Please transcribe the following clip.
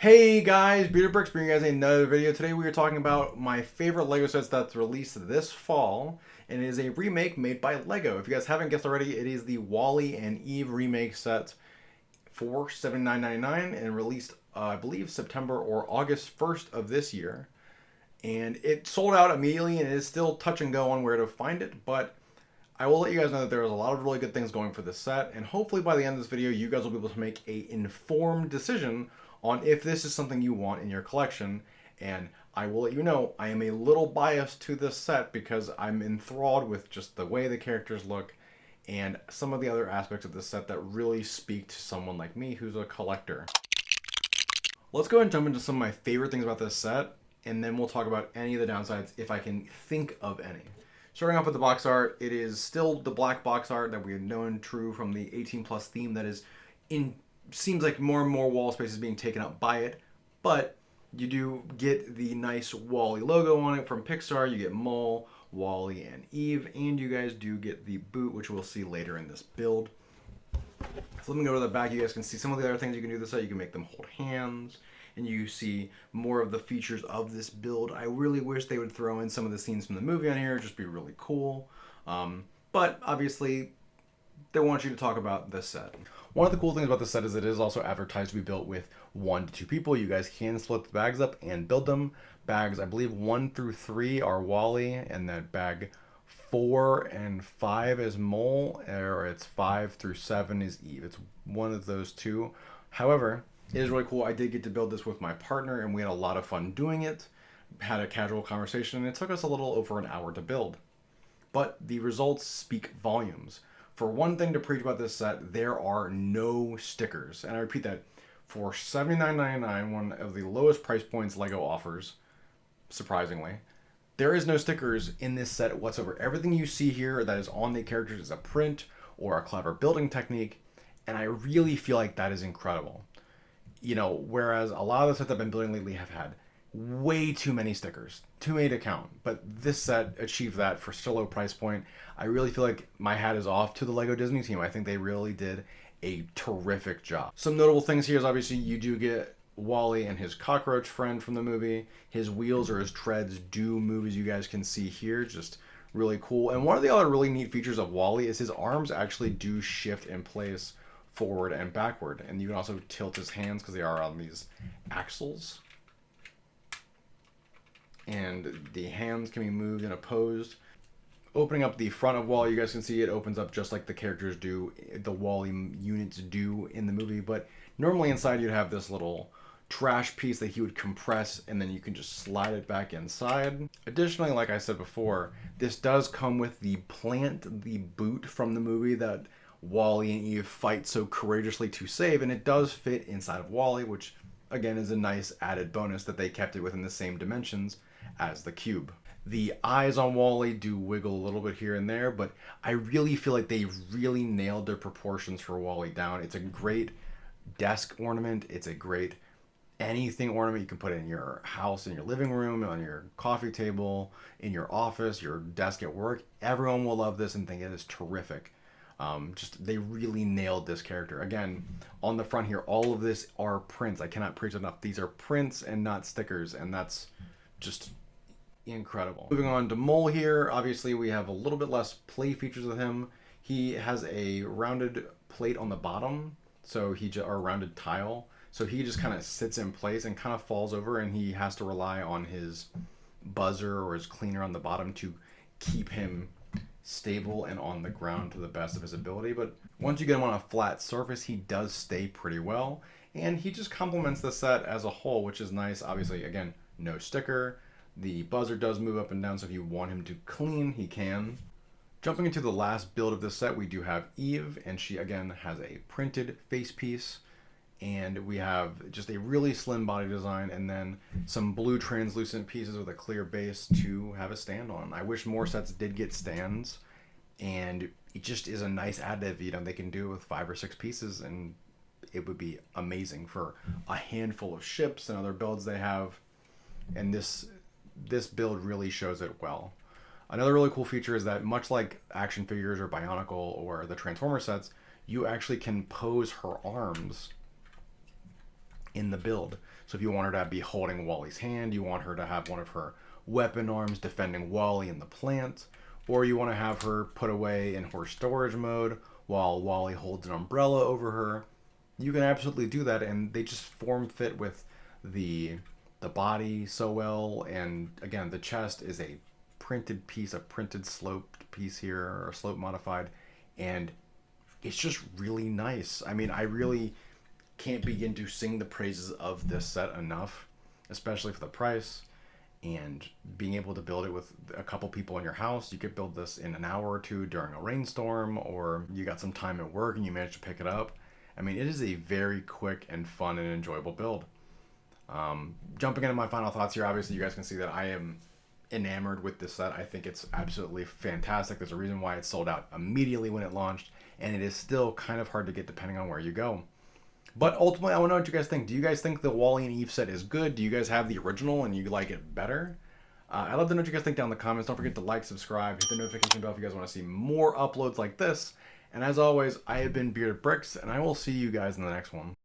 Hey guys, Bricks bringing you guys another video. Today we are talking about my favorite LEGO sets that's released this fall, and it is a remake made by LEGO. If you guys haven't guessed already, it is the Wall-E and Eve remake set for $79.99 and released, I believe, September or August 1st of this year. And it sold out immediately, and it is still touch and go on where to find it, but I will let you guys know that there is a lot of really good things going for this set, and hopefully by the end of this video, you guys will be able to make a informed decision on if this is something you want in your collection. And I will let you know, I am a little biased to this set because I'm enthralled with just the way the characters look and some of the other aspects of this set that really speak to someone like me who's a collector. Let's go ahead and jump into some of my favorite things about this set, and then we'll talk about any of the downsides if I can think of any. Starting off with the box art, it is still the black box art that we have known true from the 18 plus theme that is in, seems like more and more wall space is being taken up by it, but you do get the nice Wall-E logo on it from Pixar. You get Mole, Wall-E, and Eve, and you guys do get the boot, which we'll see later in this build. Flipping over to the back, you guys can see some of the other things you can do with this set. You can make them hold hands, and you see more of the features of this build. I really wish they would throw in some of the scenes from the movie on here. It'd just be really cool. But obviously, they want you to talk about this set. One of the cool things about this set is it is also advertised to be built with 1 to 2 people. You guys can split the bags up and build them. Bags, I believe 1 through 3 are Wall-E, and that bag 4 and 5 is Mole, or it's 5 through 7 is Eve. It's one of those two. However, it is really cool. I did get to build this with my partner, and we had a lot of fun doing it. Had a casual conversation, and it took us a little over an hour to build. But the results speak volumes. For one thing to preach about this set, there are no stickers. And I repeat that, for $79.99, one of the lowest price points LEGO offers, surprisingly, there is no stickers in this set whatsoever. Everything you see here that is on the characters is a print or a clever building technique, and I really feel like that is incredible. You know, whereas a lot of the sets I've been building lately have had way too many stickers, too many to count, but this set achieved that for such a low price point. I really feel like my hat is off to the LEGO Disney team. I think they really did a terrific job. Some notable things here is obviously you do get Wall-E and his cockroach friend from the movie. His wheels or his treads do move, as you guys can see here, just really cool. And one of the other really neat features of Wall-E is his arms actually do shift in place forward and backward, and you can also tilt his hands because they are on these axles, and the hands can be moved and opposed. Opening up the front of Wall, you guys can see it opens up just like the characters do, the Wall-E units do in the movie, but normally inside you'd have this little trash piece that he would compress, and then you can just slide it back inside. Additionally, like I said before, this does come with the plant, the boot from the movie that Wall-E and Eve fight so courageously to save, and it does fit inside of Wall-E, which again is a nice added bonus that they kept it within the same dimensions as the cube. The eyes on Wall-E do wiggle a little bit here and there, but I really feel like they really nailed their proportions for Wall-E down. It's a great desk ornament. It's a great anything ornament you can put in your house, in your living room, on your coffee table, in your office, your desk at work. Everyone will love this and think it is terrific. Just they really nailed this character. Again, on the front here, all of this are prints. I cannot preach enough. These are prints and not stickers, and that's just incredible. Moving on to Mole here, obviously we have a little bit less play features with him. He has a rounded plate on the bottom, so or a rounded tile, so he just kind of sits in place and kind of falls over, and he has to rely on his buzzer or his cleaner on the bottom to keep him stable and on the ground to the best of his ability. But once you get him on a flat surface, he does stay pretty well, and he just complements the set as a whole, which is nice. Obviously, again, no sticker. The buzzer does move up and down, so if you want him to clean, he can. Jumping into the last build of this set, we do have Eve, and she again has a printed face piece, and we have just a really slim body design, and then some blue translucent pieces with a clear base to have a stand on. I wish more sets did get stands, and it just is a nice additive. You know, they can do it with 5 or 6 pieces, and it would be amazing for a handful of ships and other builds they have, and this build really shows it well. Another really cool feature is that much like action figures or Bionicle or the Transformer sets, you actually can pose her arms in the build. So if you want her to be holding Wally's hand, you want her to have one of her weapon arms defending Wally in the plant, or you want to have her put away in her storage mode while Wally holds an umbrella over her, you can absolutely do that, and they just form fit with the body so well. And again, the chest is a printed piece, a printed sloped piece here, or slope modified, and it's just really nice. I mean, I really can't begin to sing the praises of this set enough, especially for the price and being able to build it with a couple people in your house. You could build this in an hour or two during a rainstorm, or you got some time at work and you managed to pick it up. I mean, it is a very quick and fun and enjoyable build. Jumping into my final thoughts here, obviously you guys can see that I am enamored with this set. I think it's absolutely fantastic. There's a reason why it sold out immediately when it launched, and it is still kind of hard to get depending on where you go. But ultimately, I want to know what you guys think. Do you guys think the Wally and Eve set is good? Do you guys have the original and you like it better? I'd love to know what you guys think down in the comments. Don't forget to like, subscribe, hit the notification bell if you guys want to see more uploads like this. And as always, I have been Bearded Bricks, and I will see you guys in the next one.